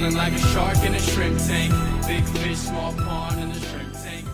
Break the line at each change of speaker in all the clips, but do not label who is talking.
Feeling like a shark in a shrimp tank. Big fish, small pond in the shrimp tank.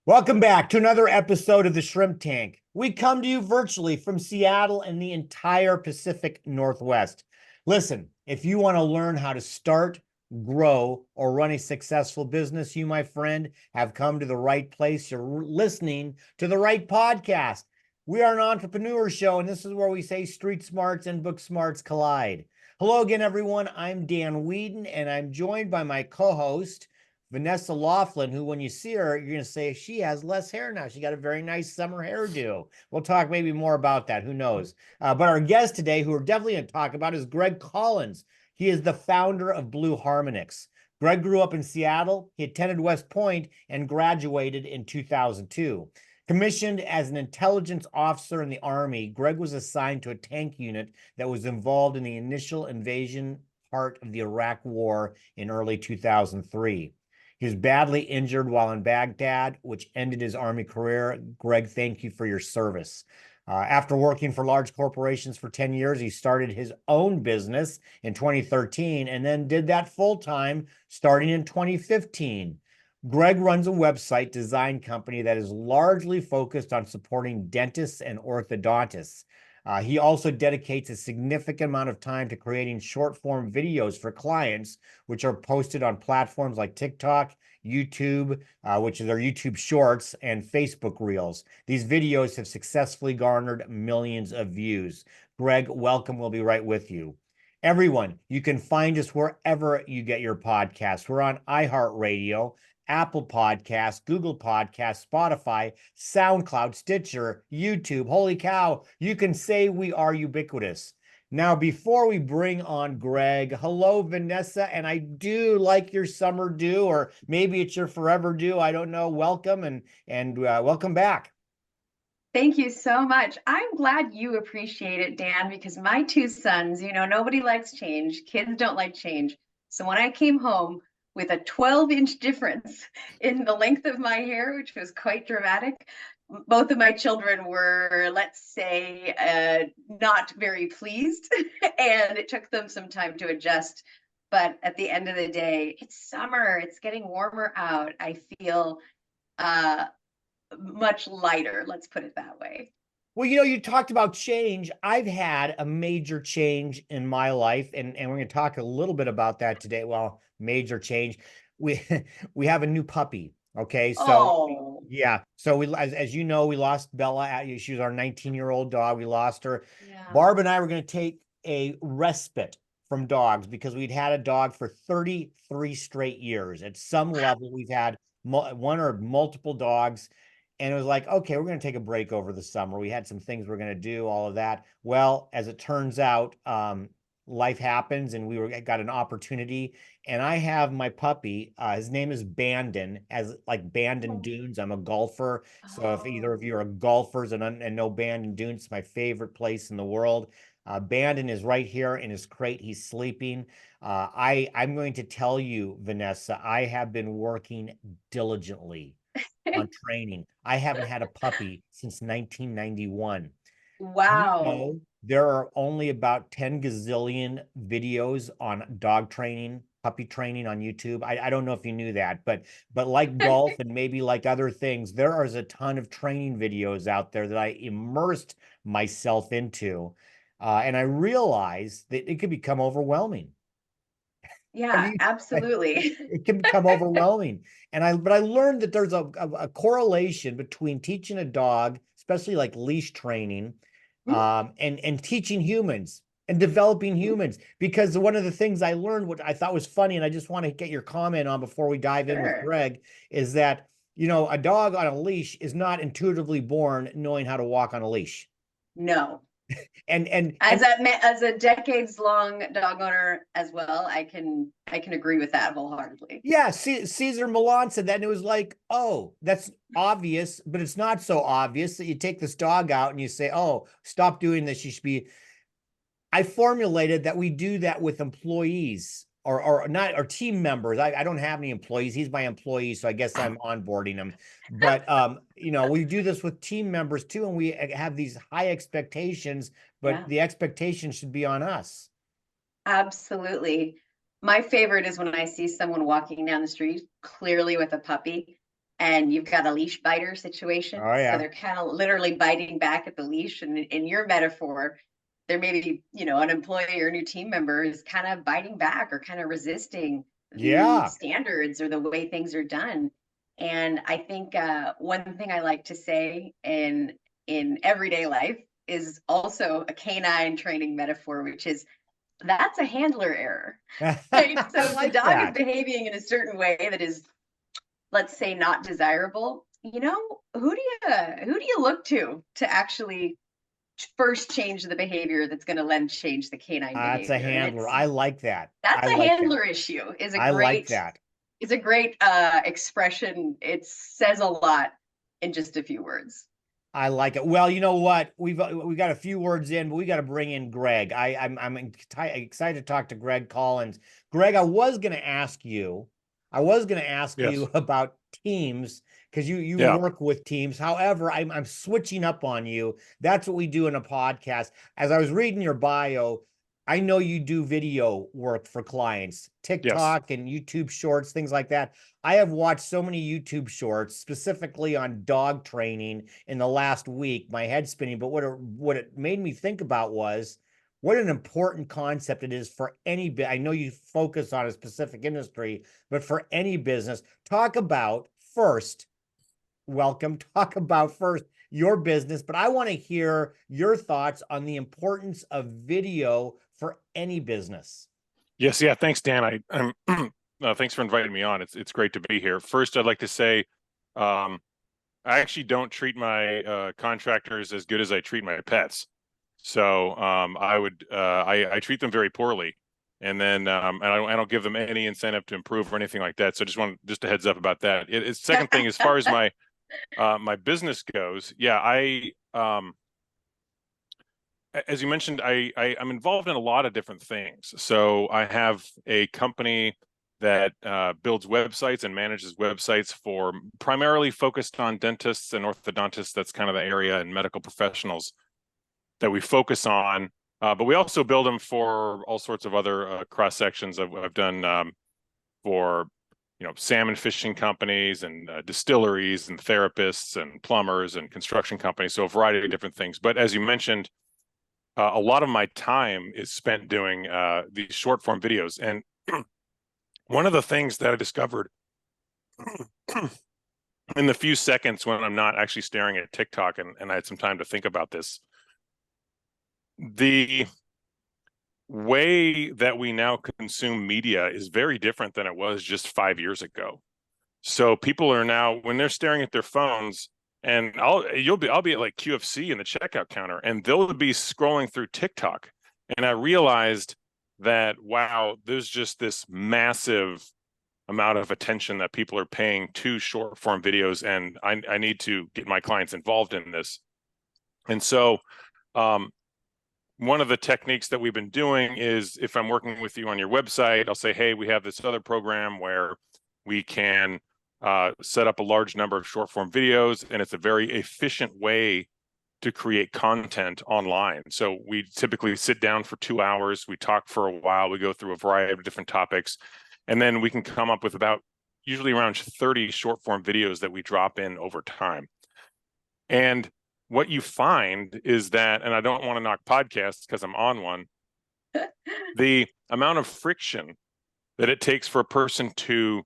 Welcome back to another episode of the Shrimp Tank. We come to you virtually from Seattle and the entire Pacific Northwest. Listen, if you want to learn how to start, grow, or run a successful business, you, my friend, have come to the right place. You're listening to the right podcast. We are an entrepreneur show, and this is where we say street smarts and book smarts collide. Hello again, everyone. I'm Dan Whedon, and I'm joined by my co-host, Vanessa Laughlin, who, when you see her, you're going to say she has less hair now. She got a very nice summer hairdo. We'll talk maybe more about that. Who knows? But our guest today, who we're definitely going to talk about, is Greg Collins. He is the founder of Blue Harmonics. Greg grew up in Seattle. He attended West Point and graduated in 2002. Commissioned as an intelligence officer in the Army, Greg was assigned to a tank unit that was involved in the initial invasion part of the Iraq War in early 2003. He was badly injured while in Baghdad, which ended his Army career. Greg, thank you for your service. After working for large corporations for 10 years, he started his own business in 2013 and then did that full-time starting in 2015. Greg runs a website design company that is largely focused on supporting dentists and orthodontists. He also dedicates a significant amount of time to creating short-form videos for clients, which are posted on platforms like TikTok, YouTube, which are their YouTube Shorts, and Facebook Reels. These videos have successfully garnered millions of views. Greg, welcome. We'll be right with you. Everyone, you can find us wherever you get your podcasts. We're on iHeartRadio, Apple Podcasts, Google Podcasts, Spotify, SoundCloud, Stitcher, YouTube. Holy cow, you can say we are ubiquitous. Now, before we bring on Greg, hello, Vanessa, and I do like your summer do, or maybe it's your forever do. I don't know. Welcome and welcome back.
Thank you so much. I'm glad you appreciate it, Dan, because my two sons, nobody likes change. Kids don't like change. So when I came home with a 12-inch difference in the length of my hair, which was quite dramatic, both of my children were, let's say, not very pleased, and it took them some time to adjust. But at the end of the day, it's summer. It's getting warmer out. I feel much lighter, let's put it that way.
Well, you talked about change. I've had a major change in my life, and we're going to talk a little bit about that today. Well, major change. We have a new puppy. Okay, so yeah, so as you know, we lost Bella. She was our 19-year-old dog. We lost her. Yeah. Barb and I were going to take a respite from dogs because we'd had a dog for 33 straight years. At some level, we've had one or multiple dogs. And it was like, okay, we're going to take a break over the summer. We had some things we're going to do, all of that. Well, as it turns out, life happens and we got an opportunity. And I have my puppy. His name is Bandon, as like Bandon Dunes. I'm a golfer. So if either of you are golfers and know Bandon Dunes, it's my favorite place in the world. Bandon is right here in his crate. He's sleeping. I'm going to tell you, Vanessa, I have been working diligently on training. I haven't had a puppy since 1991.
Wow.
There are only about 10 gazillion videos on dog training, puppy training on YouTube. I don't know if you knew that, but like golf and maybe like other things, there is a ton of training videos out there that I immersed myself into. And I realized that it could become overwhelming.
Yeah, absolutely.
It can become overwhelming. But I learned that there's a correlation between teaching a dog, especially like leash training, and teaching humans and developing humans. Because one of the things I learned, what I thought was funny, and I just want to get your comment on before we dive in with Greg, is that, a dog on a leash is not intuitively born knowing how to walk on a leash.
No.
And
as a decades-long dog owner as well, I can agree with that wholeheartedly.
Yeah, Cesar Millan said that, and it was like, oh, that's obvious, but it's not so obvious that you take this dog out and you say, oh, stop doing this. You should be. I formulated that we do that with employees or not, or team members. I don't have any employees. He's my employee, so I guess I'm onboarding him. But we do this with team members too, and we have these high expectations, but the expectation should be on us.
Absolutely. My favorite is when I see someone walking down the street, clearly with a puppy, and you've got a leash biter situation.
Oh
So
yeah.
they're kind of literally biting back at the leash. And in your metaphor, there may be, an employee or a new team member is kind of biting back or kind of resisting the
Yeah.
standards or the way things are done. And I think one thing I like to say in everyday life is also a canine training metaphor, which is that's a handler error. Right? So
I
if the
like
dog is
that.
behaving in a certain way that is, let's say, not desirable, who do you look to actually first change the behavior that's going to then change the canine
It's a
behavior? And
handler. I like that.
that's
I
a
like that.
handler issue.
I like that.
Is a great expression. It says a lot in just a few words.
I like it. Well, you know what? We've got a few words in, but we got to bring in Greg. I'm excited to talk to Greg Collins. Greg, I was going to ask
Yes.
you about teams because you
Yeah.
work with teams. However, I'm switching up on you. That's what we do in a podcast. As I was reading your bio, I know you do video work for clients,
Yes.
TikTok and YouTube shorts, things like that. I have watched so many YouTube shorts specifically on dog training in the last week, my head spinning. But what it made me think about was what an important concept it is for any. I know you focus on a specific industry, but for any business, talk about first. Welcome. Talk about first your business, but I want to hear your thoughts on the importance of video for any business.
Yes. Yeah. Thanks, Dan. Thanks for inviting me on. It's great to be here. First, I'd like to say, I actually don't treat my contractors as good as I treat my pets. So I treat them very poorly, and then and I don't give them any incentive to improve or anything like that. So just a heads up about that. Second thing, as far as my business goes, yeah, as you mentioned, I'm involved in a lot of different things. So I have a company that builds websites and manages websites for primarily focused on dentists and orthodontists. That's kind of the area, and medical professionals that we focus on. But we also build them for all sorts of other cross sections. I've done for salmon fishing companies and distilleries and therapists and plumbers and construction companies. So a variety of different things. But as you mentioned, a lot of my time is spent doing these short form videos. And one of the things that I discovered in the few seconds when I'm not actually staring at TikTok, and I had some time to think about this, the way that we now consume media is very different than it was just 5 years ago. So people are now, when they're staring at their phones, and I'll be at like QFC in the checkout counter, and they'll be scrolling through TikTok. And I realized that, wow, there's just this massive amount of attention that people are paying to short form videos, and I need to get my clients involved in this. And so one of the techniques that we've been doing is, if I'm working with you on your website, I'll say, hey, we have this other program where we can set up a large number of short form videos, and it's a very efficient way to create content online. So we typically sit down for 2 hours, we talk for a while, we go through a variety of different topics, and then we can come up with usually around 30 short form videos that we drop in over time. And what you find is that, and I don't want to knock podcasts because I'm on one, the amount of friction that it takes for a person to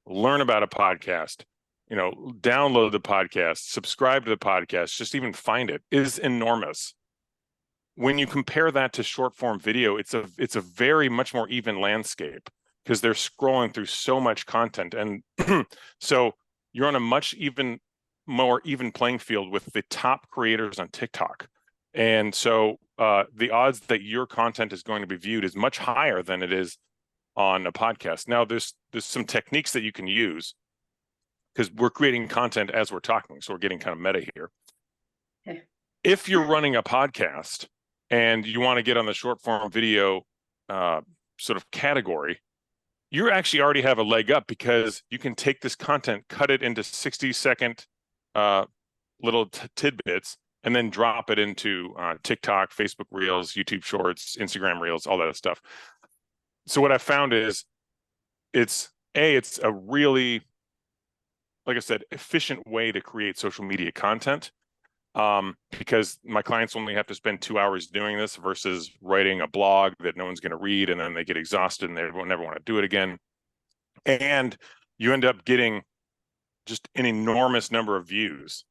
learn about a podcast, download the podcast, subscribe to the podcast, just even find it, is enormous. When you compare that to short form video, it's a very much more even landscape because they're scrolling through so much content. And so you're on a much more even playing field with the top creators on TikTok. And so the odds that your content is going to be viewed is much higher than it is on a podcast. Now, there's some techniques that you can use because we're creating content as we're talking. So we're getting kind of meta here. Okay. If you're running a podcast and you want to get on the short form video sort of category, you actually already have a leg up because you can take this content, cut it into 60-second little tidbits, and then drop it into TikTok, Facebook Reels, YouTube Shorts, Instagram Reels, all that stuff. so what I found is it's a really, like I said, efficient way to create social media content, because my clients only have to spend 2 hours doing this versus writing a blog that no one's going to read, and then they get exhausted and they won't never want to do it again. And you end up getting just an enormous number of views.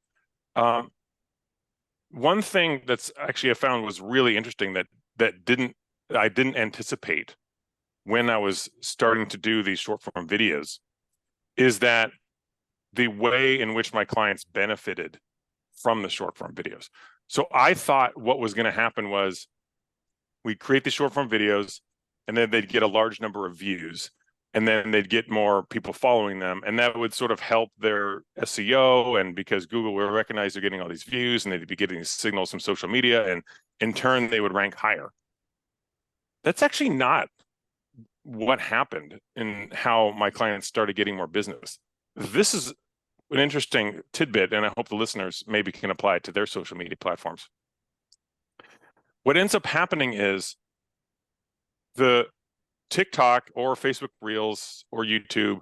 One thing that's actually I found was really interesting that I didn't anticipate when I was starting to do these short form videos is that the way in which my clients benefited from the short form videos. So I thought what was going to happen was we'd create the short form videos and then they'd get a large number of views, and then they'd get more people following them, and that would sort of help their SEO, and because Google will recognize they're getting all these views, and they'd be getting these signals from social media, and in turn they would rank higher. That's actually not what happened in how my clients started getting more business. This is an interesting tidbit, and I hope the listeners maybe can apply it to their social media platforms. What ends up happening is the TikTok or Facebook Reels or YouTube,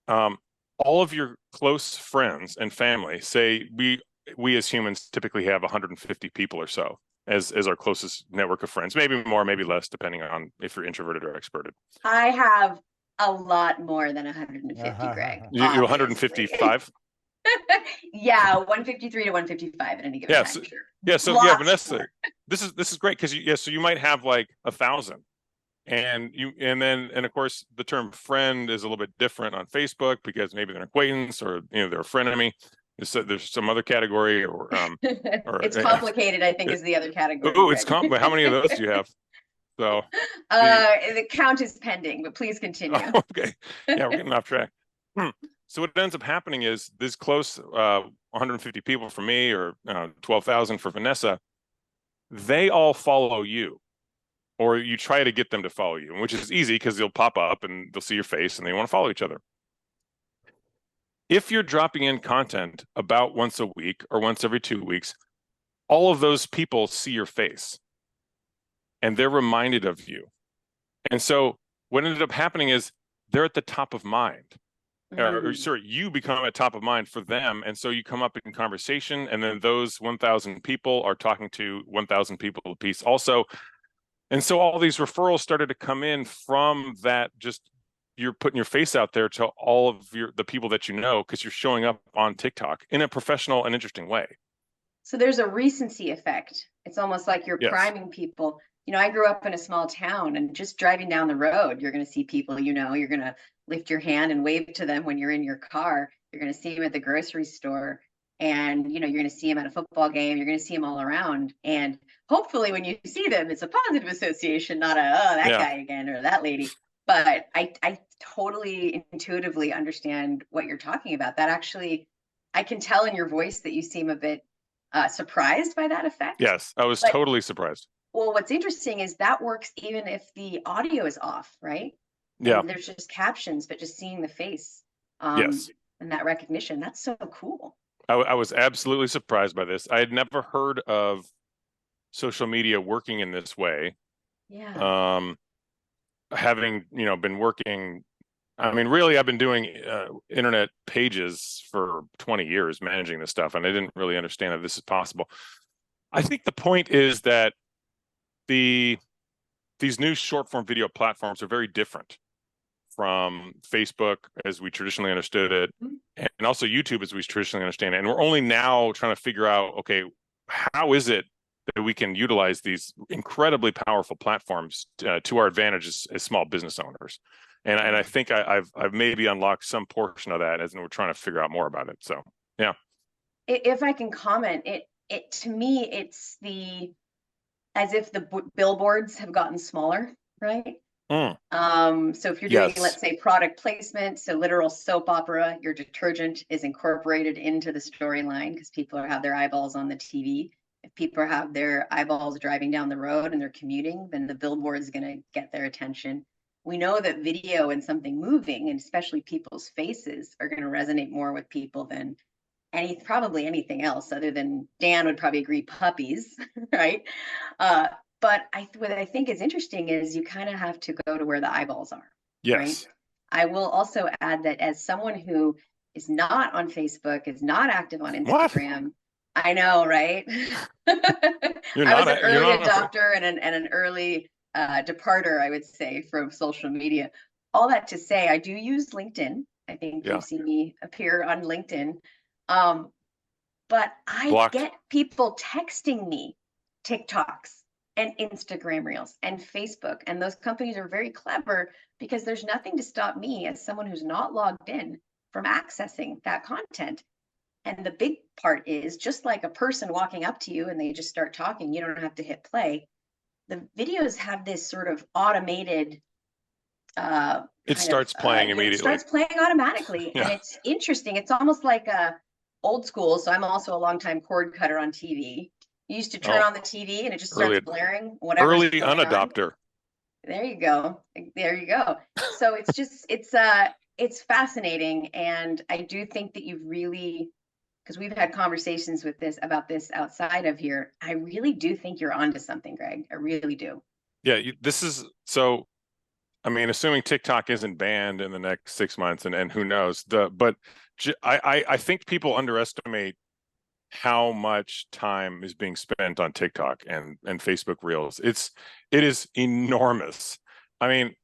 all of your close friends and family, say we as humans typically have 150 people or so as our closest network of friends, maybe more, maybe less, depending on if you're introverted or extroverted.
I have a lot more than 150, Greg.
You 155?
Yeah, 153 to 155 at any given time. Sure.
So
Lots
yeah, Vanessa,
more.
this is great because so you might have like 1,000. And of course the term friend is a little bit different on Facebook because maybe they're an acquaintance or they're a frenemy. There's some other category or
it's complicated, I think, is the other category.
Oh, it's complicated. How many of those do you have? So
the count is pending, but please continue.
Oh, okay. Yeah, we're getting off track. So what ends up happening is this close 150 people for me or 12,000 for Vanessa, they all follow you. Or you try to get them to follow you, which is easy because they'll pop up and they'll see your face and they want to follow each other. If you're dropping in content about once a week or once every 2 weeks, all of those people see your face and they're reminded of you. And so what ended up happening is they're at the top of mind. Or sorry, you become at top of mind for them. And so you come up in conversation, and then those 1,000 people are talking to 1,000 people a piece also. And so all these referrals started to come in from that, just you're putting your face out there to all of the people that you know, because you're showing up on TikTok in a professional and interesting way.
So there's a recency effect. It's almost like you're priming people. I grew up in a small town, and just driving down the road, you're going to see people, you're going to lift your hand and wave to them when you're in your car. You're going to see them at the grocery store. And, you're going to see them at a football game. You're going to see them all around. And hopefully when you see them, it's a positive association, not that guy again or that lady. But I totally intuitively understand what you're talking about. That actually, I can tell in your voice that you seem a bit surprised by that effect.
Yes, I was totally surprised.
Well, what's interesting is that works even if the audio is off, right?
Yeah.
And there's just captions, but just seeing the face
and
that recognition. That's so cool.
I was absolutely surprised by this. I had never heard of social media working in this way.
Yeah.
Having, been working, really, I've been doing internet pages for 20 years, managing this stuff, and I didn't really understand that this is possible. I think the point is that these new short form video platforms are very different from Facebook as we traditionally understood it, and also YouTube as we traditionally understand it. And we're only now trying to figure out, okay, how is it that we can utilize these incredibly powerful platforms to our advantage as small business owners? And I think I've maybe unlocked some portion of that, as we're trying to figure out more about it. So, yeah.
If I can comment, it to me, it's as if the billboards have gotten smaller, right? So if you're doing, let's say, product placement, so literal soap opera, your detergent is incorporated into the storyline because people have their eyeballs on the TV. If people have their eyeballs driving down the road and they're commuting, then the billboard is going to get their attention. We know that video and something moving, and especially people's faces, are going to resonate more with people than probably anything else, other than Dan would probably agree, puppies, right? But what I think is interesting is you kind of have to go to where the eyeballs are, right?
Yes.
I will also add that as someone who is not on Facebook, is not active on
What?
Instagram, I know, right?
You're
I was
not
an
you're
early
not on Facebook.
adopter and an early departer, I would say, from social media. All that to say, I do use LinkedIn. I think
Yeah.
you've seen me appear on LinkedIn. Um, but I
Blocked.
get people texting me TikToks and Instagram Reels and Facebook. And those companies are very clever because there's nothing to stop me as someone who's not logged in from accessing that content. And the big part is just like a person walking up to you and they just start talking, you don't have to hit play. The videos have this sort of automated
It starts playing
it
immediately.
starts playing automatically. And
Yeah.
it's interesting. It's almost like a old school. So I'm also a longtime cord cutter on TV. You used to turn
Oh,
on the TV and it just starts
early
blaring whatever's
early
going on.
unadopter.
There you go. There you go. So it's just it's fascinating. And I do think that you've really, because we've had conversations about this outside of here. I really do think you're onto something, Greg. I really do.
Yeah, this is so. I mean, assuming TikTok isn't banned in the next 6 months, and who knows, but I think people underestimate how much time is being spent on TikTok and Facebook Reels. It is enormous. I mean,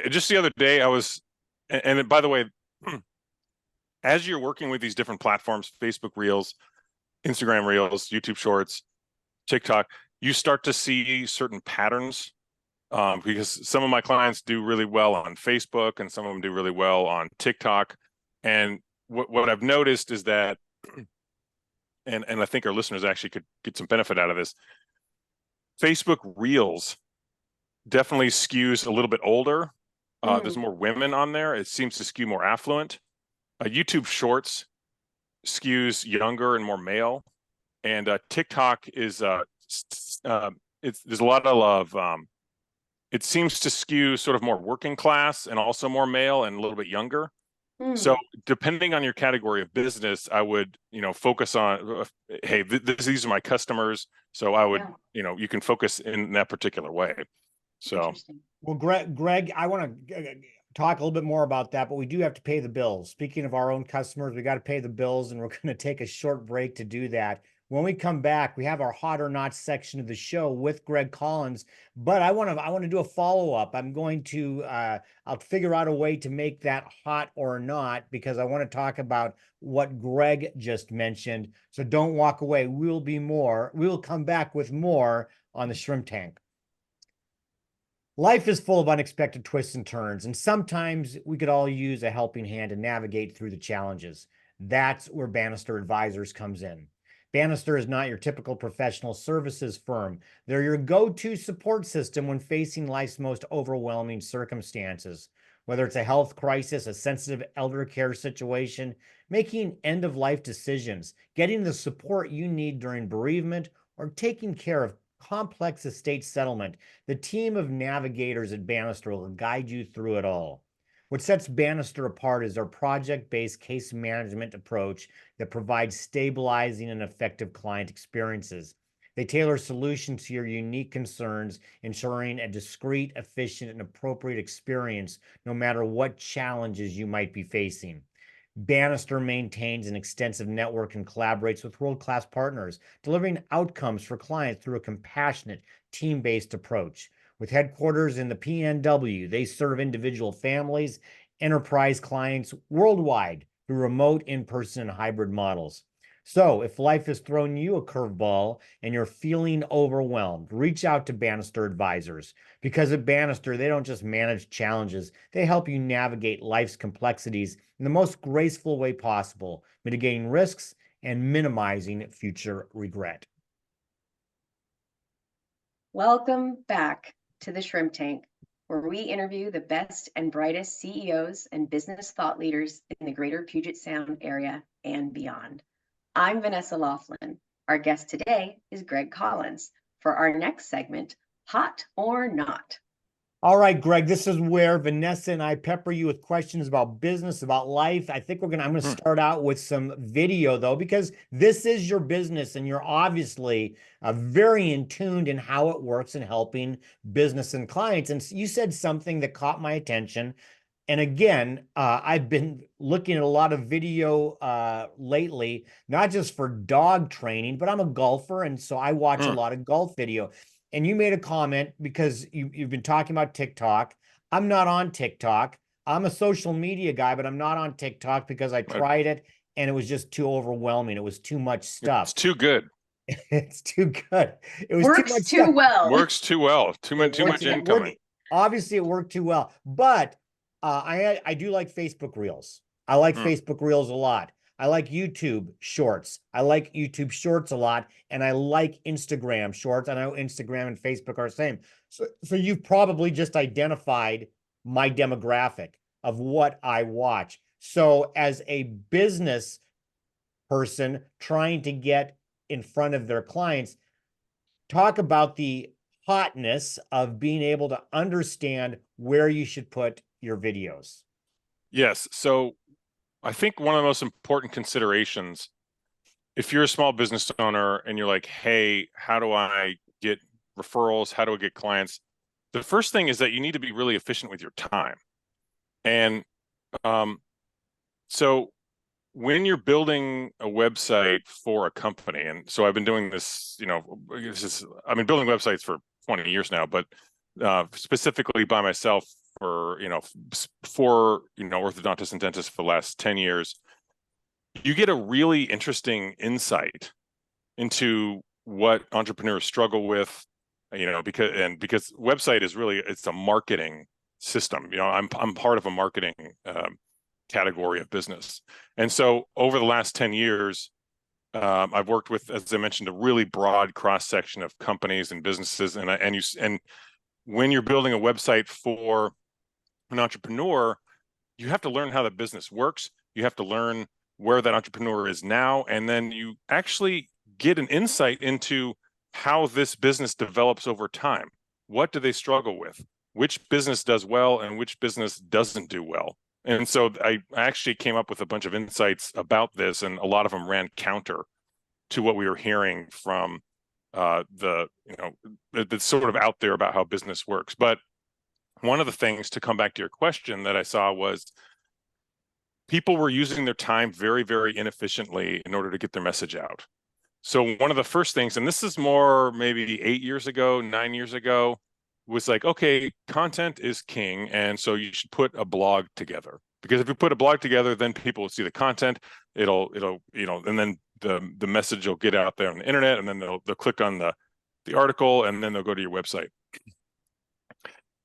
just the other day I was, and by the way, as you're working with these different platforms, Facebook Reels, Instagram Reels, YouTube Shorts, TikTok, you start to see certain patterns, because some of my clients do really well on Facebook and some of them do really well on TikTok. And what I've noticed is that, and I think our listeners actually could get some benefit out of this, Facebook Reels definitely skews a little bit older. There's more women on there. It seems to skew more affluent. YouTube Shorts skews younger and more male. And TikTok is there's a lot of it seems to skew sort of more working class and also more male and a little bit younger. So depending on your category of business, I would, focus on, hey, these are my customers. So I would, you can focus in that particular way. So,
Interesting.
Well, Greg, I want to talk a little bit more about that, but we do have to pay the bills. Speaking of our own customers, we got to pay the bills, and we're going to take a short break to do that. When we come back, we have our hot or not section of the show with Greg Collins, but I want to do a follow-up. I'm going to I'll figure out a way to make that hot or not, because I want to talk about what Greg just mentioned. So don't walk away. We'll come back with more on the Shrimp Tank. Life is full of unexpected twists and turns, and sometimes we could all use a helping hand to navigate through the challenges. That's where Bannister Advisors comes in. Bannister is not your typical professional services firm. They're your go-to support system when facing life's most overwhelming circumstances. Whether it's a health crisis, a sensitive elder care situation, making end-of-life decisions, getting the support you need during bereavement, or taking care of complex estate settlement, the team of navigators at Bannister will guide you through it all. What sets Bannister apart is their project-based case management approach that provides stabilizing and effective client experiences. They tailor solutions to your unique concerns, ensuring a discreet, efficient, and appropriate experience no matter what challenges you might be facing. Bannister maintains an extensive network and collaborates with world-class partners, delivering outcomes for clients through a compassionate, team-based approach. With headquarters in the PNW, they serve individual families, enterprise clients worldwide through remote, in-person, and hybrid models. So if life has thrown you a curveball and you're feeling overwhelmed, reach out to Bannister Advisors, because at Bannister, they don't just manage challenges, they help you navigate life's complexities in the most graceful way possible, mitigating risks and minimizing future regret.
Welcome back to the Shrimp Tank, where we interview the best and brightest CEOs and business thought leaders in the greater Puget Sound area and beyond. I'm Vanessa Laughlin. Our guest today is Greg Collins for our next segment, Hot or Not.
All right, Greg, this is where Vanessa and I pepper you with questions about business, about life. I think I'm gonna start out with some video though, because this is your business and you're obviously very in tuned in how it works in helping business and clients. And you said something that caught my attention. And again, I've been looking at a lot of video lately, not just for dog training, but I'm a golfer. And so I watch a lot of golf video. And you made a comment because you've been talking about TikTok. I'm not on TikTok. I'm a social media guy, but I'm not on TikTok because I tried it and it was just too overwhelming. It was too much stuff.
It's too good.
It's too good. It was
Works
too much
too
stuff.
well.
Works too well. Too much incoming.
Obviously, it worked too well. But I do like Facebook Reels. I like Facebook Reels a lot. I like YouTube Shorts. I like YouTube Shorts a lot, and I like Instagram Shorts. I know Instagram and Facebook are the same. So you've probably just identified my demographic of what I watch. So as a business person trying to get in front of their clients, talk about the hotness of being able to understand where you should put your videos.
Yes. So I think one of the most important considerations, if you're a small business owner and you're like, hey, how do I get referrals? How do I get clients? The first thing is that you need to be really efficient with your time. And so when you're building a website for a company, and so I've been doing this, I've been building websites for 20 years now, but specifically by myself for orthodontists and dentists for the last 10 years, you get a really interesting insight into what entrepreneurs struggle with, because website is really, it's a marketing system. I'm part of a marketing category of business. And so over the last 10 years, I've worked with, as I mentioned, a really broad cross section of companies and businesses. And when you're building a website for an entrepreneur, you have to learn how the business works. You have to learn where that entrepreneur is now. And then you actually get an insight into how this business develops over time. What do they struggle with? Which business does well and which business doesn't do well? And so I actually came up with a bunch of insights about this, and a lot of them ran counter to what we were hearing from that's sort of out there about how business works. But one of the things, to come back to your question, that I saw was people were using their time very, very inefficiently in order to get their message out. So one of the first things, and this is more maybe 8 years ago, 9 years ago, was like, okay, content is king, and so you should put a blog together. Because if you put a blog together, then people will see the content. It'll and then the message will get out there on the internet, and then they'll click on the article, and then they'll go to your website.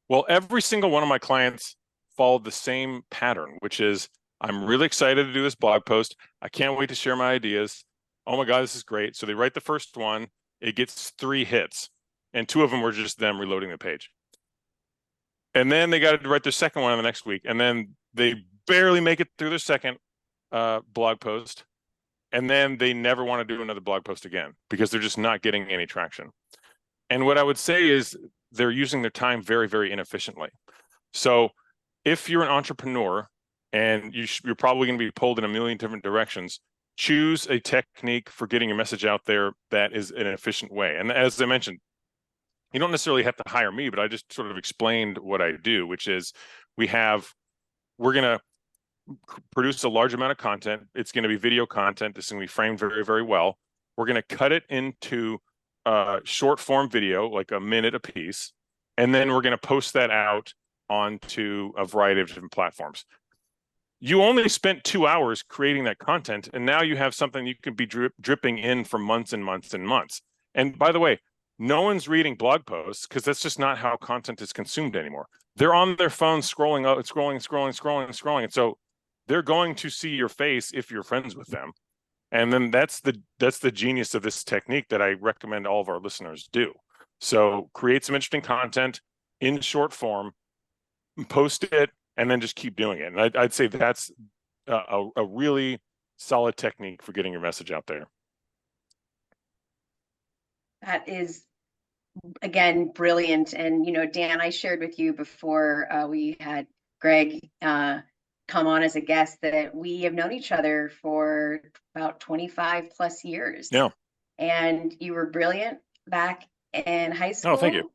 Well, every single one of my clients followed the same pattern, which is, I'm really excited to do this blog post. I can't wait to share my ideas. Oh my God, this is great. So they write the first one, it gets 3 hits, and 2 of them were just them reloading the page. And then they got to write their second one the next week, and then they barely make it through their second blog post, and then they never want to do another blog post again because they're just not getting any traction. And what I would say is they're using their time very, very inefficiently. So if you're an entrepreneur and you're probably going to be pulled in a million different directions, choose a technique for getting your message out there that is an efficient way. And as I mentioned, you don't necessarily have to hire me, but I just sort of explained what I do, which is we're going to produce a large amount of content. It's going to be video content. It's going to be framed very, very well. We're going to cut it into short form video, like a minute a piece, and then we're going to post that out onto a variety of different platforms. You only spent 2 hours creating that content, and now you have something you can be dripping in for months and months and months. And by the way, no one's reading blog posts because that's just not how content is consumed anymore. They're on their phone scrolling. And so they're going to see your face if you're friends with them. And then that's the genius of this technique that I recommend all of our listeners do. So create some interesting content in short form, post it, and then just keep doing it. And I'd say that's a really solid technique for getting your message out there.
That is again, brilliant. And, Dan, I shared with you before we had Greg come on as a guest that we have known each other for about 25 plus years.
Yeah.
And you were brilliant back in high school.
Oh, thank you.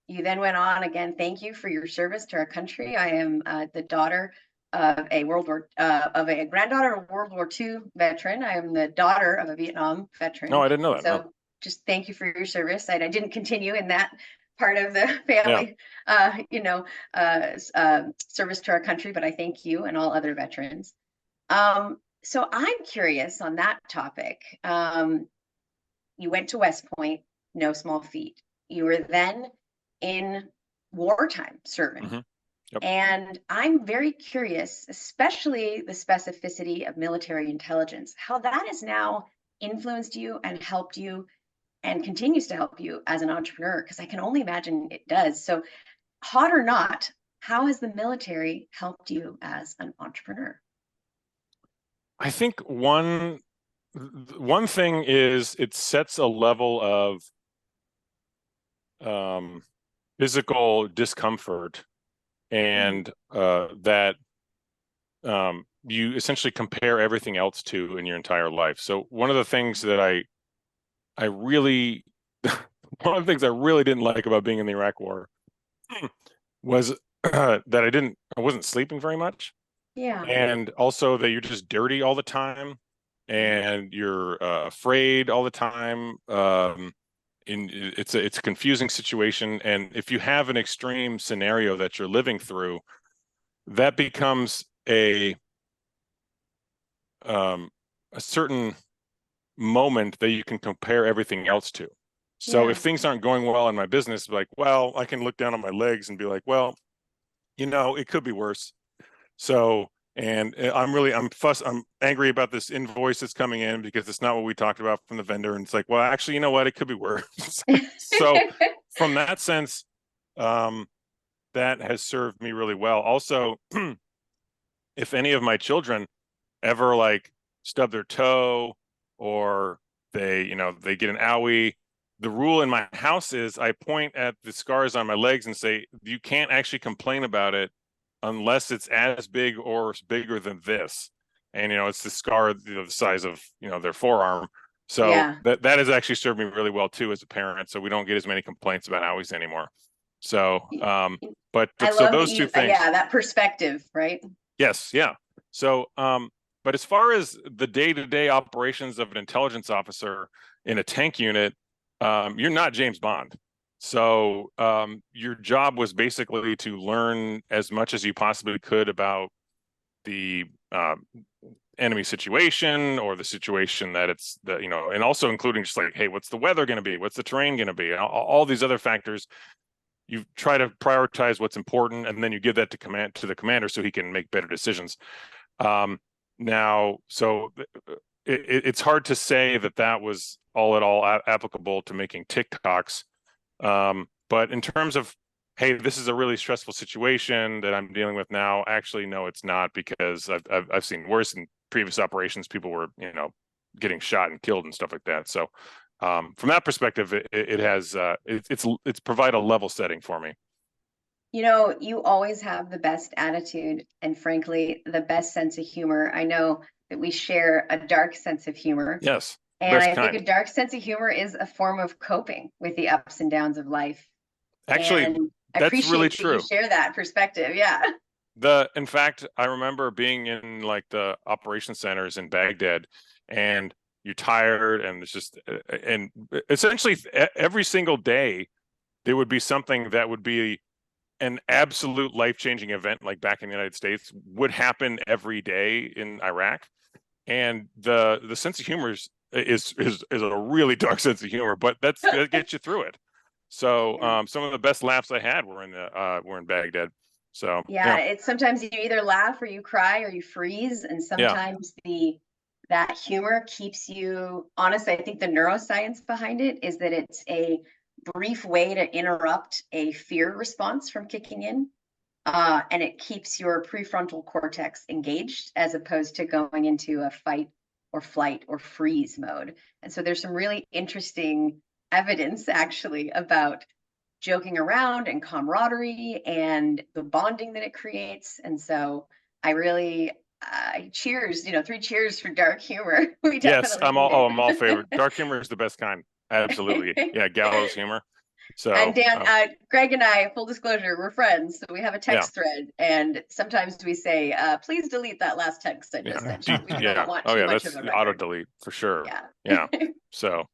You then went on again. Thank you for your service to our country. I am the daughter of a granddaughter of a World War II veteran. I am the daughter of a Vietnam veteran.
No, I didn't know that.
So
No.
just thank you for your service. I didn't continue in that part of the family, service to our country, but I thank you and all other veterans. So I'm curious on that topic. You went to West Point, no small feat. You were then in wartime serving.
Mm-hmm. Yep.
And I'm very curious, especially the specificity of military intelligence, how that has now influenced you and helped you and continues to help you as an entrepreneur, because I can only imagine it does. So, hot or not, how has the military helped you as an entrepreneur?
I think one thing is it sets a level of physical discomfort, and that you essentially compare everything else to in your entire life. So one of the things that I really one of the things I really didn't like about being in the Iraq War was that I wasn't sleeping very much.
Yeah.
And also that you're just dirty all the time, and you're afraid all the time. It's a confusing situation, and if you have an extreme scenario that you're living through, that becomes a certain moment that you can compare everything else to. So if things aren't going well in my business, like, well, I can look down on my legs and be like, well, it could be worse. So, and I'm angry about this invoice that's coming in because it's not what we talked about from the vendor. And it's like, well, actually, you know what? It could be worse. So from that sense, that has served me really well. Also, if any of my children ever like stub their toe, or they get an owie, the rule in my house is I point at the scars on my legs and say, you can't actually complain about it unless it's as big or bigger than this. And, it's the scar, the size of, their forearm. So that has actually served me really well too, as a parent. So we don't get as many complaints about owies anymore. So, but so those two things.
Yeah, that perspective, right?
Yes. Yeah. So, but as far as the day-to-day operations of an intelligence officer in a tank unit, you're not James Bond. So your job was basically to learn as much as you possibly could about the enemy situation, or the situation that it's and also including just like, hey, what's the weather going to be? What's the terrain going to be? All these other factors. You try to prioritize what's important, and then you give that to the commander so he can make better decisions. Now, so it's hard to say that was all at all applicable to making TikToks. But in terms of, hey, this is a really stressful situation that I'm dealing with now, actually, no, it's not, because I've seen worse in previous operations. People were, getting shot and killed and stuff like that. So from that perspective, it has it's provide a level setting for me.
You always have the best attitude and, frankly, the best sense of humor. I know that we share a dark sense of humor.
Yes.
And I think a dark sense of humor is a form of coping with the ups and downs of life.
Actually, that's really true.
You share that perspective. Yeah.
In fact, I remember being in like the operation centers in Baghdad, and you're tired, and it's just, and essentially every single day there would be something that would be an absolute life-changing event, like back in the United States, would happen every day in Iraq. And the sense of humor is a really dark sense of humor, but that gets you through it. So some of the best laughs I had were in Baghdad. So
it's sometimes you either laugh or you cry or you freeze, and sometimes that humor keeps you honest. I think the neuroscience behind it is that it's a brief way to interrupt a fear response from kicking in, and it keeps your prefrontal cortex engaged as opposed to going into a fight or flight or freeze mode. And so there's some really interesting evidence actually about joking around and camaraderie and the bonding that it creates. And so I really cheers, 3 cheers for dark humor. We
Yes,
definitely need
I'm all favorite.
it.
Dark humor is the best kind. Absolutely. Yeah, gallows humor.
And
So
Dan, Greg and I, full disclosure, we're friends. So we have a
yeah,
text thread, and sometimes we say, please delete that last text I just sent you. We
yeah.
don't want
Oh
too
yeah,
much
that's
of a
auto
record.
delete for sure.
Yeah.
Yeah. So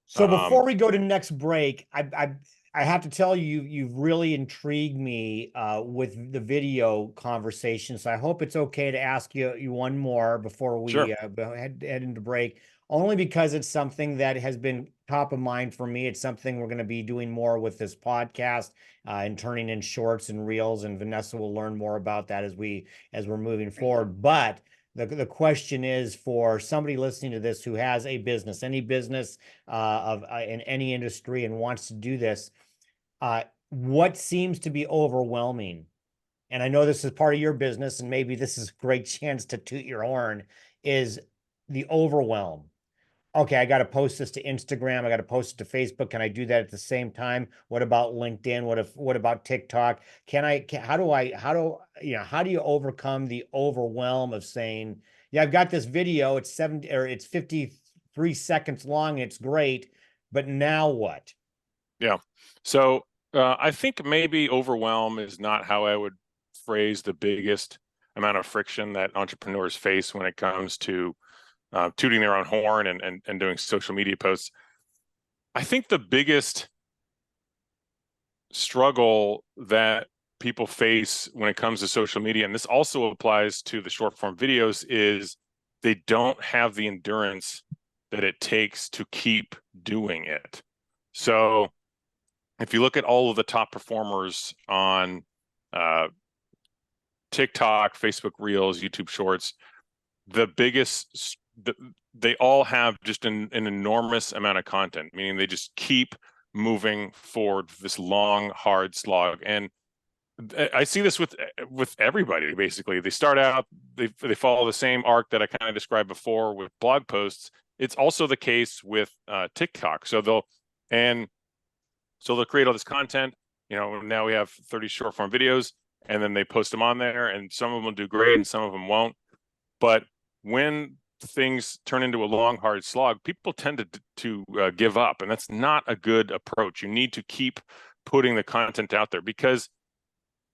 So before we go to next break, I have to tell you, you've really intrigued me with the video conversation. So I hope it's okay to ask you one more before we
sure.
head into break, only because it's something that has been top of mind for me. It's something we're going to be doing more with this podcast and turning in shorts and reels, and Vanessa will learn more about that as we're moving forward. But the question is for somebody listening to this who has a business, any business in any industry and wants to do this, what seems to be overwhelming? And I know this is part of your business, and maybe this is a great chance to toot your horn, is the overwhelm. Okay, I got to post this to Instagram. I got to post it to Facebook. Can I do that at the same time? What about LinkedIn? What about TikTok? How do you overcome the overwhelm of saying, yeah, I've got this video. It's 53 seconds long. It's great, but now what?
Yeah. So I think maybe overwhelm is not how I would phrase the biggest amount of friction that entrepreneurs face when it comes to tooting their own horn and doing social media posts. I think the biggest struggle that people face when it comes to social media, and this also applies to the short form videos, is they don't have the endurance that it takes to keep doing it. So if you look at all of the top performers on TikTok, Facebook Reels, YouTube Shorts, they all have just an enormous amount of content, meaning they just keep moving forward this long, hard slog. And I see this with everybody. Basically, they start out, they follow the same arc that I kind of described before with blog posts. It's also the case with TikTok. So they'll create all this content. Now we have 30 short form videos, and then they post them on there, and some of them will do great and some of them won't. But when things turn into a long, hard slog, people tend to give up, and that's not a good approach. You need to keep putting the content out there, because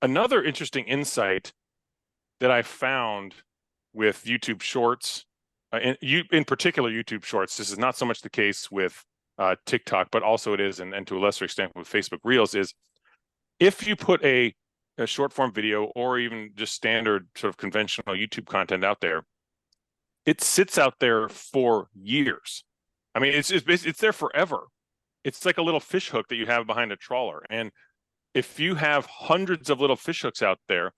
another interesting insight that I found with YouTube Shorts, in particular YouTube Shorts, this is not so much the case with TikTok, but also it is, and to a lesser extent with Facebook Reels, is if you put a short form video or even just standard sort of conventional YouTube content out there, it sits out there for years. I mean, it's there forever. It's like a little fish hook that you have behind a trawler. And if you have hundreds of little fish hooks out there,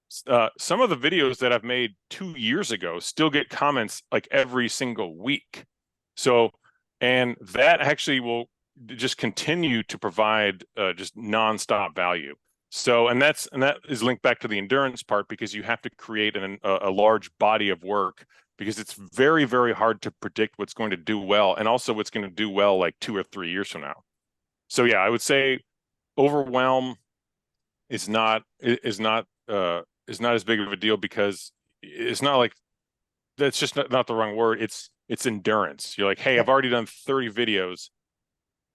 some of the videos that I've made 2 years ago still get comments like every single week. So, and that actually will just continue to provide just nonstop value. So, and that is linked back to the endurance part, because you have to create a large body of work, because it's very, very hard to predict what's going to do well, and also what's going to do well like 2 or 3 years from now. So yeah, I would say overwhelm is not as big of a deal, because it's not like, that's just not the wrong word. It's endurance. You're like, hey, I've already done 30 videos.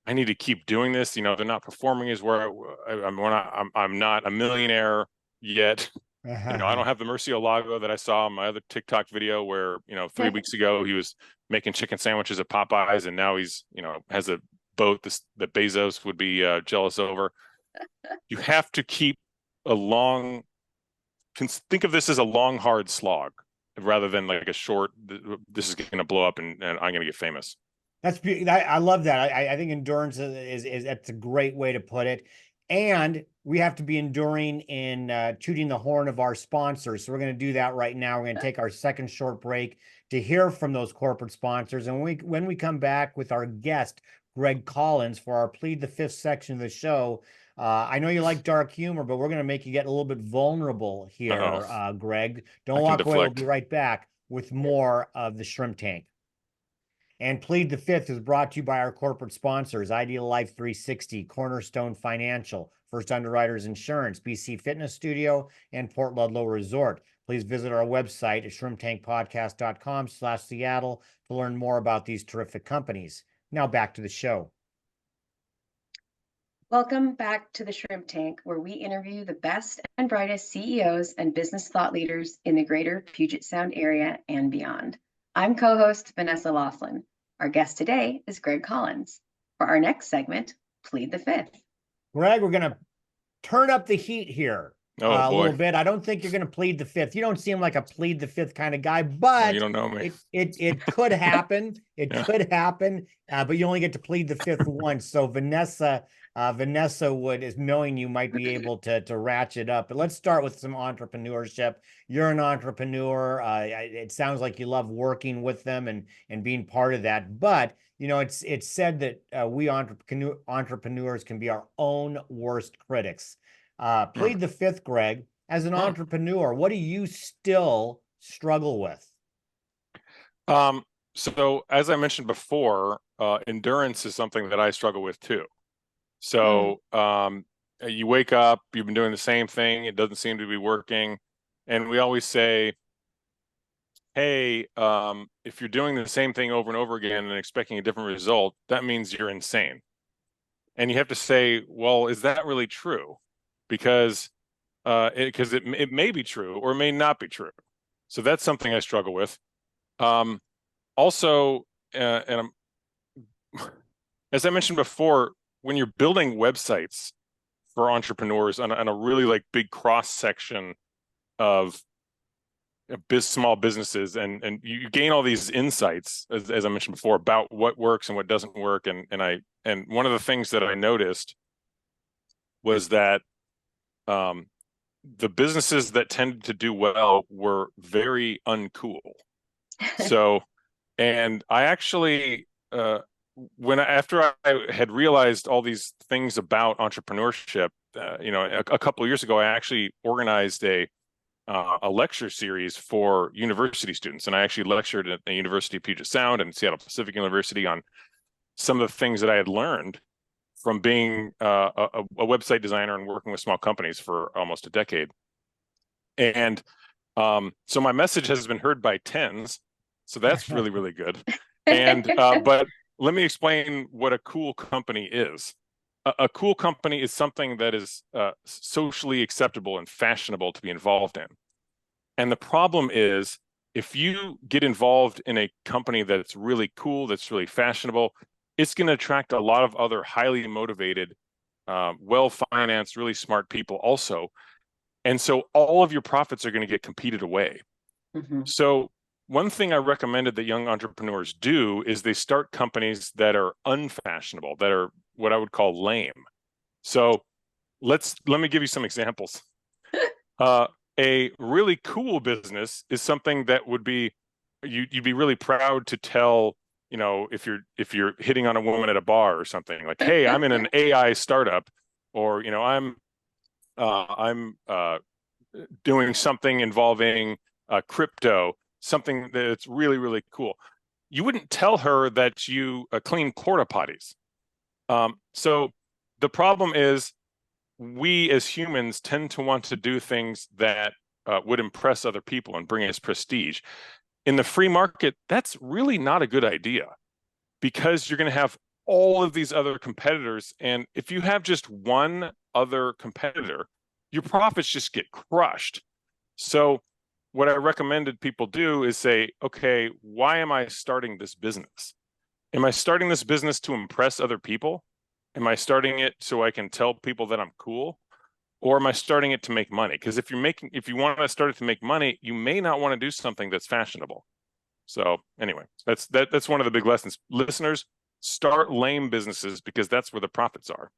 I need to keep doing this. They're not performing as where I'm not a millionaire yet. I don't have the Murcielago that I saw in my other TikTok video where, 3 weeks ago he was making chicken sandwiches at Popeyes, and now he's, has a boat that Bezos would be jealous over. You have to keep think of this as a long, hard slog rather than like a short, this is going to blow up and I'm going to get famous.
I love that. I think endurance is that's a great way to put it. And we have to be enduring in tooting the horn of our sponsors. So we're going to do that right now. We're going to take our second short break to hear from those corporate sponsors. And when we come back with our guest, Greg Collins, for our Plead the Fifth section of the show, I know you like dark humor, but we're going to make you get a little bit vulnerable here, Greg. Don't walk away. We'll be right back with more of the Shrimp Tank. And Plead the Fifth is brought to you by our corporate sponsors, Ideal Life 360, Cornerstone Financial, First Underwriters Insurance, BC Fitness Studio, and Port Ludlow Resort. Please visit our website at shrimptankpodcast.com/Seattle to learn more about these terrific companies. Now back to the show.
Welcome back to the Shrimp Tank, where we interview the best and brightest CEOs and business thought leaders in the greater Puget Sound area and beyond. I'm co-host Vanessa Laughlin. Our guest today is Greg Collins. For our next segment, Plead the Fifth.
Greg, we're going to turn up the heat here a
boy.
little bit. I don't think you're going to plead the fifth. You don't seem like a plead the fifth kind of guy, but
you don't know me.
It could happen. It
Yeah.
could happen, but you only get to plead the fifth once. So Vanessa would, is knowing you, might be able to ratchet up. But let's start with some entrepreneurship. You're an entrepreneur. It sounds like you love working with them and being part of that. But you know, it's said that we entrepreneurs can be our own worst critics. Plead the fifth, Greg. As an entrepreneur, what do you still struggle with?
So as I mentioned before, endurance is something that I struggle with too. So you wake up, you've been doing the same thing, it doesn't seem to be working. And we always say, hey, if you're doing the same thing over and over again and expecting a different result, that means you're insane. And you have to say, well, is that really true? Because it may be true or it may not be true. So that's something I struggle with. Also, and as I mentioned before, when you're building websites for entrepreneurs on a really like big cross section of small businesses, and you gain all these insights, as I mentioned before, about what works and what doesn't work. And one of the things that I noticed was that the businesses that tended to do well were very uncool. So, and I actually, after I had realized all these things about entrepreneurship, a couple of years ago, I actually organized a lecture series for university students, and I actually lectured at the University of Puget Sound and Seattle Pacific University on some of the things that I had learned from being a website designer and working with small companies for almost a decade. And so my message has been heard by tens. So that's really, really good. And but let me explain what a cool company is. A cool company is something that is socially acceptable and fashionable to be involved in. And the problem is, if you get involved in a company that's really cool, that's really fashionable, it's going to attract a lot of other highly motivated, well-financed, really smart people also. And so all of your profits are going to get competed away.
Mm-hmm.
So one thing I recommended that young entrepreneurs do is they start companies that are unfashionable, that are what I would call lame. So let me give you some examples. A really cool business is something that would be, you'd be really proud to tell, if you're hitting on a woman at a bar or something, like, hey, I'm in an AI startup, or I'm doing something involving crypto, something that's really, really cool. You wouldn't tell her that you clean porta potties. So the problem is, we as humans tend to want to do things that would impress other people and bring us prestige. In the free market, that's really not a good idea, because you're going to have all of these other competitors. And if you have just one other competitor, your profits just get crushed. So what I recommended people do is say, okay, why am I starting this business? Am I starting this business to impress other people? Am I starting it so I can tell people that I'm cool? Or am I starting it to make money? Because if you want to start it to make money, you may not want to do something that's fashionable. So anyway, that's one of the big lessons. Listeners, start lame businesses, because that's where the profits are.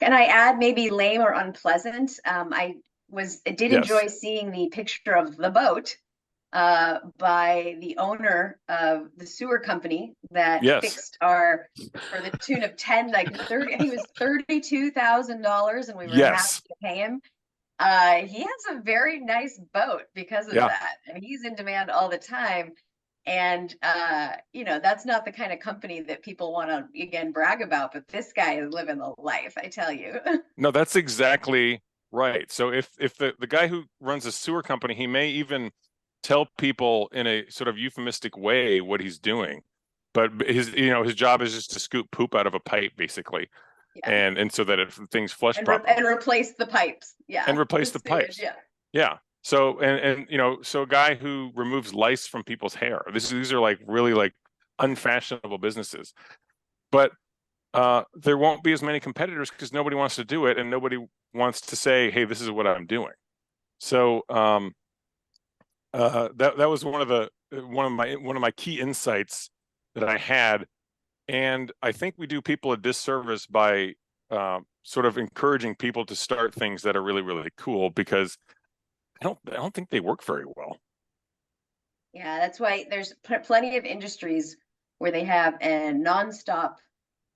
Can I add maybe lame or unpleasant? I did enjoy seeing the picture of the boat by the owner of the sewer company that fixed for the tune of 30, I think it was $32,000, and we were happy to pay him. He has a very nice boat because of that, and he's in demand all the time. And that's not the kind of company that people want to again brag about, but this guy is living the life, I tell you.
No, that's exactly right. So if the guy who runs a sewer company, he may even tell people in a sort of euphemistic way what he's doing, but his job is just to scoop poop out of a pipe, basically,
Yeah.
and so that things flush
and
properly.
And replace the pipes. Yeah.
And replace the
sewage,
pipes.
Yeah.
Yeah. So so a guy who removes lice from people's hair. These are like really like unfashionable businesses, but there won't be as many competitors because nobody wants to do it and nobody wants to say, "Hey, this is what I'm doing." So that was one of my key insights that I had, and I think we do people a disservice by sort of encouraging people to start things that are really, really cool, because I don't think they work very well.
Yeah, that's why there's plenty of industries where they have a nonstop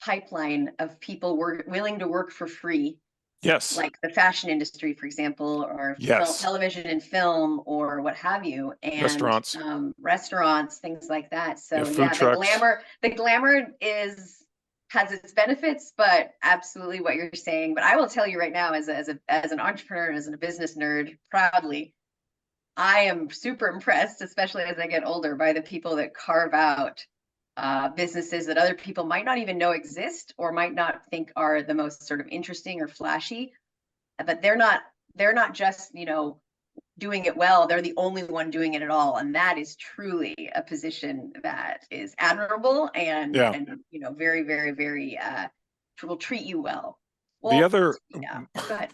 pipeline of people willing to work for free,
Yes.
like the fashion industry, for example, or
Yes.
television and film, or what have you, and
Restaurants.
Restaurants, things like that. So
Food
yeah,
trucks.
the glamour has its benefits, but absolutely what you're saying. But I will tell you right now, as an entrepreneur, as a business nerd, proudly, I am super impressed, especially as I get older, by the people that carve out businesses that other people might not even know exist or might not think are the most sort of interesting or flashy. But they're not just doing it well. They're the only one doing it at all, and that is truly a position that is admirable and
Yeah.
very, very, very will treat you well.
The other,
yeah. Go ahead.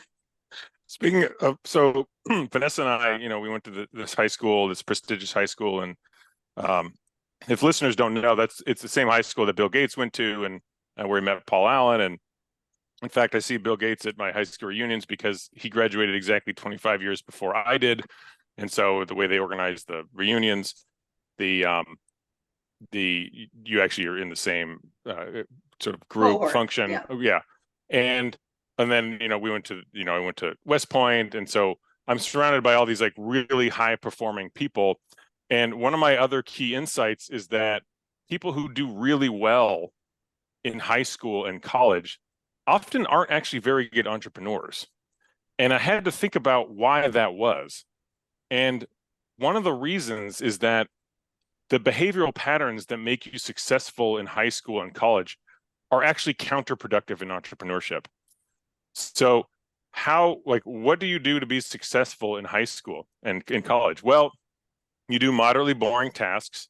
Speaking of, so Vanessa and I, we went to this high school, this prestigious high school, and if listeners don't know, it's the same high school that Bill Gates went to, and where he met Paul Allen. And in fact, I see Bill Gates at my high school reunions because he graduated exactly 25 years before I did, and so the way they organize the reunions, you actually are in the same sort of group function, yeah. And then we went to I went to West Point, and so I'm surrounded by all these like really high performing people. And one of my other key insights is that people who do really well in high school and college often aren't actually very good entrepreneurs. And I had to think about why that was. And one of the reasons is that the behavioral patterns that make you successful in high school and college are actually counterproductive in entrepreneurship. So what do you do to be successful in high school and in college? Well, you do moderately boring tasks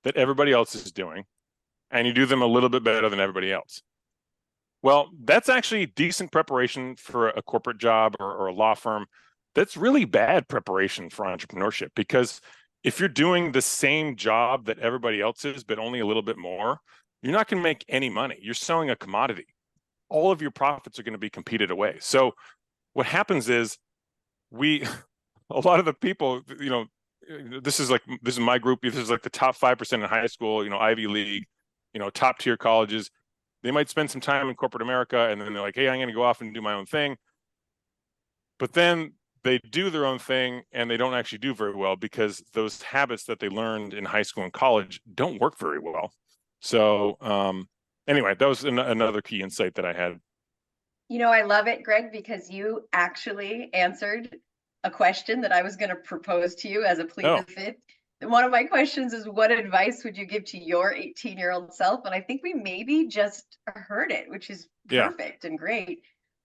that everybody else is doing, and you do them a little bit better than everybody else. Well, that's actually decent preparation for a corporate job or a law firm. That's really bad preparation for entrepreneurship, because if you're doing the same job that everybody else is, but only a little bit more, you're not going to make any money. You're selling a commodity. All of your profits are going to be competed away. So what happens is a lot of the people, this is my group. This is like the top 5% in high school, Ivy League, top tier colleges. They might spend some time in corporate America, and then they're like, hey, I'm going to go off and do my own thing. But then they do their own thing, and they don't actually do very well because those habits that they learned in high school and college don't work very well. So anyway, that was another key insight that I had.
I love it, Greg, because you actually answered a question that I was going to propose to you as a Plead the Fifth. One of my questions is, what advice would you give to your 18-year-old self? And I think we maybe just heard it, which is perfect and great.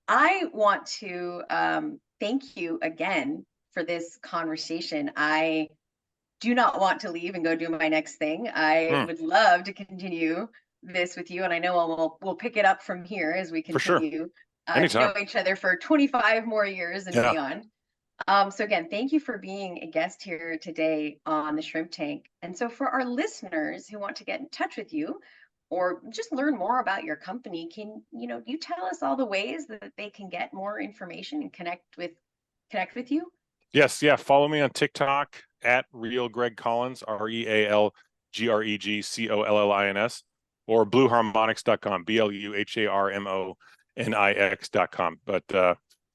I want to thank you again for this conversation. I do not want to leave and go do my next thing. I would love to continue this with you, and I know we'll pick it up from here as we continue to know each other for 25 more years and beyond. So again, thank you for being a guest here today on the Shrimp Tank. And so for our listeners who want to get in touch with you or just learn more about your company, can you tell us all the ways that they can get more information and connect with you?
Yes, yeah. Follow me on TikTok at Real Greg Collins, RealGregCollins, or blueharmonics.com, BLUHARMONIX.com. But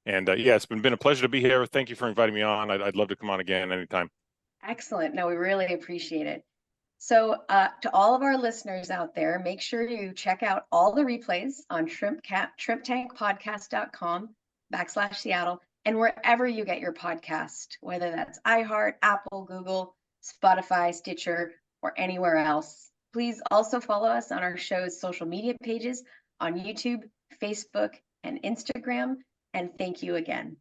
it's been a pleasure to be here. Thank you for inviting me on. I'd love to come on again anytime.
Excellent. No, we really appreciate it. So to all of our listeners out there, make sure you check out all the replays on shrimptankpodcast.com/Seattle and wherever you get your podcast, whether that's iHeart, Apple, Google, Spotify, Stitcher, or anywhere else. Please also follow us on our show's social media pages on YouTube, Facebook, and Instagram. And thank you again.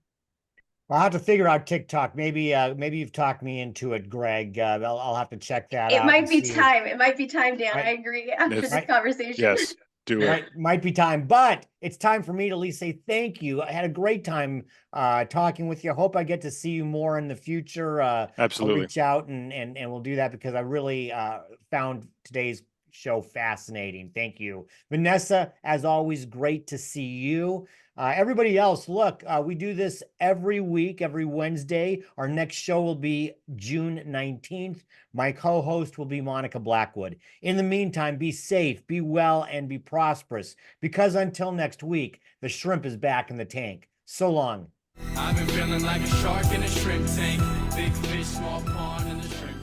I'll have to figure out TikTok. Maybe you've talked me into it, Greg. I'll have to check that out.
It might be time. It might be time, Dan.
Right.
I agree after
Yes.
this conversation.
Yes, do it.
Might be time, but it's time for me to at least say thank you. I had a great time talking with you. I hope I get to see you more in the future. I'll
Absolutely.
reach out and we'll do that because I really found today's show fascinating. Thank you. Vanessa, as always, great to see you. Everybody else, look, we do this every week, every Wednesday. Our next show will be June 19th. My co-host will be Monica Blackwood. In the meantime, be safe, be well, and be prosperous, because until next week, the shrimp is back in the tank. So long.
I've been feeling like a shark in a shrimp tank. Big fish, small pond, in the shrimp